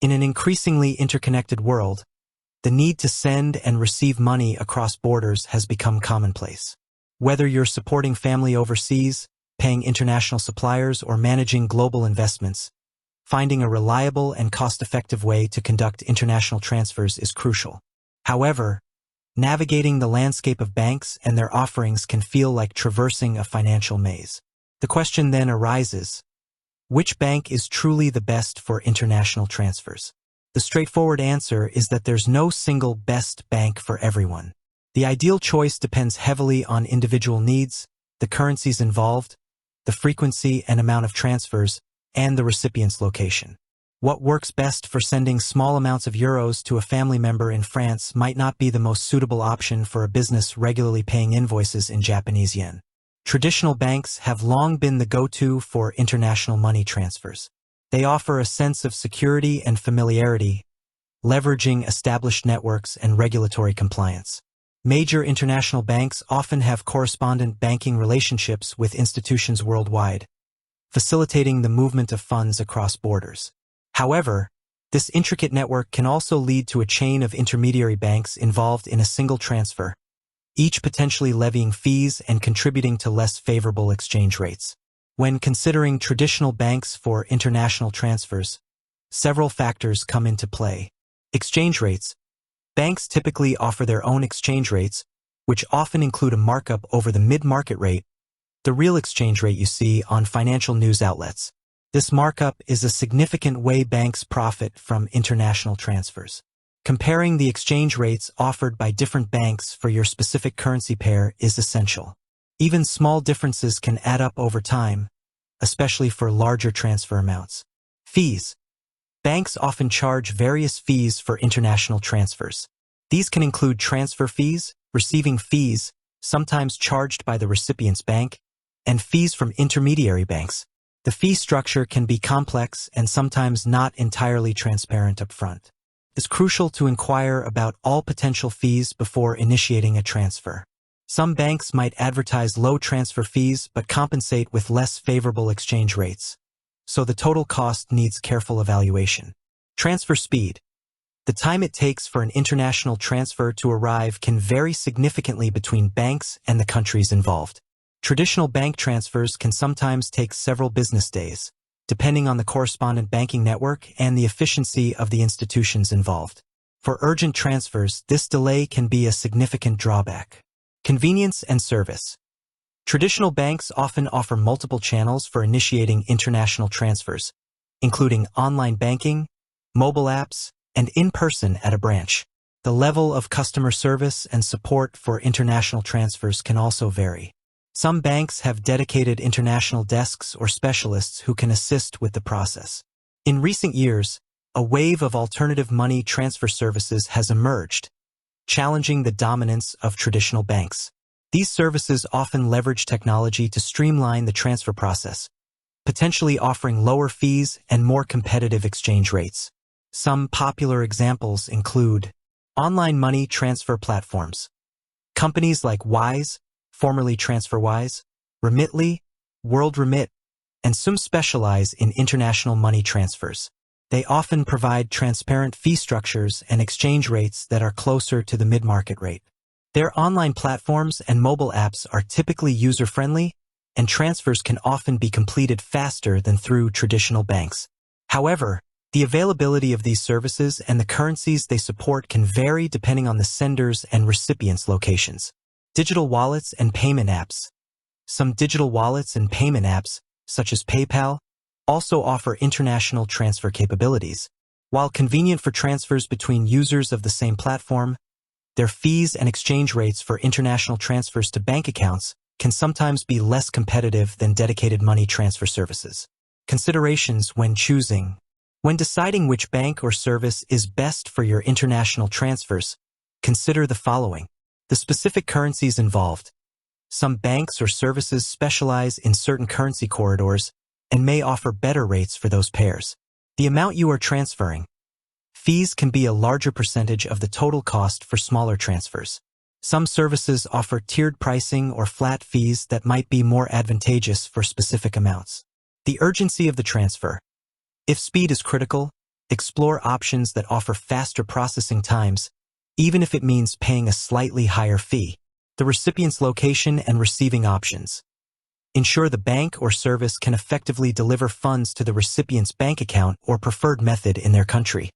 In an increasingly interconnected world, the need to send and receive money across borders has become commonplace. Whether you're supporting family overseas, paying international suppliers, or managing global investments, finding a reliable and cost-effective way to conduct international transfers is crucial. However, navigating the landscape of banks and their offerings can feel like traversing a financial maze. The question then arises, which bank is truly the best for international transfers? The straightforward answer is that there's no single best bank for everyone. The ideal choice depends heavily on individual needs, the currencies involved, the frequency and amount of transfers, and the recipient's location. What works best for sending small amounts of euros to a family member in France might not be the most suitable option for a business regularly paying invoices in Japanese yen. Traditional banks have long been the go-to for international money transfers. They offer a sense of security and familiarity, leveraging established networks and regulatory compliance. Major international banks often have correspondent banking relationships with institutions worldwide, facilitating the movement of funds across borders. However, this intricate network can also lead to a chain of intermediary banks involved in a single transfer, each potentially levying fees and contributing to less favorable exchange rates. When considering traditional banks for international transfers, several factors come into play. Exchange rates. Banks typically offer their own exchange rates, which often include a markup over the mid-market rate, the real exchange rate you see on financial news outlets. This markup is a significant way banks profit from international transfers. Comparing the exchange rates offered by different banks for your specific currency pair is essential. Even small differences can add up over time, especially for larger transfer amounts. Fees. Banks often charge various fees for international transfers. These can include transfer fees, receiving fees, sometimes charged by the recipient's bank, and fees from intermediary banks. The fee structure can be complex and sometimes not entirely transparent up front. It's crucial to inquire about all potential fees before initiating a transfer. Some banks might advertise low transfer fees but compensate with less favorable exchange rates, so the total cost needs careful evaluation. Transfer speed. The time it takes for an international transfer to arrive can vary significantly between banks and the countries involved. Traditional bank transfers can sometimes take several business days, depending on the correspondent banking network and the efficiency of the institutions involved. For urgent transfers, this delay can be a significant drawback. Convenience and service. Traditional banks often offer multiple channels for initiating international transfers, including online banking, mobile apps, and in-person at a branch. The level of customer service and support for international transfers can also vary. Some banks have dedicated international desks or specialists who can assist with the process. In recent years, a wave of alternative money transfer services has emerged, challenging the dominance of traditional banks. These services often leverage technology to streamline the transfer process, potentially offering lower fees and more competitive exchange rates. Some popular examples include online money transfer platforms. Companies like Wise, formerly TransferWise, Remitly, WorldRemit, and some specialize in international money transfers. They often provide transparent fee structures and exchange rates that are closer to the mid-market rate. Their online platforms and mobile apps are typically user-friendly, and transfers can often be completed faster than through traditional banks. However, the availability of these services and the currencies they support can vary depending on the sender's and recipient's locations. Digital wallets and payment apps. Some digital wallets and payment apps, such as PayPal, also offer international transfer capabilities. While convenient for transfers between users of the same platform, their fees and exchange rates for international transfers to bank accounts can sometimes be less competitive than dedicated money transfer services. Considerations when choosing. When deciding which bank or service is best for your international transfers, consider the following. The specific currencies involved. Some banks or services specialize in certain currency corridors and may offer better rates for those pairs. The amount you are transferring. Fees can be a larger percentage of the total cost for smaller transfers. Some services offer tiered pricing or flat fees that might be more advantageous for specific amounts. The urgency of the transfer. If speed is critical, Explore options that offer faster processing times, even if it means paying a slightly higher fee. The recipient's location and receiving options. Ensure the bank or service can effectively deliver funds to the recipient's bank account or preferred method in their country.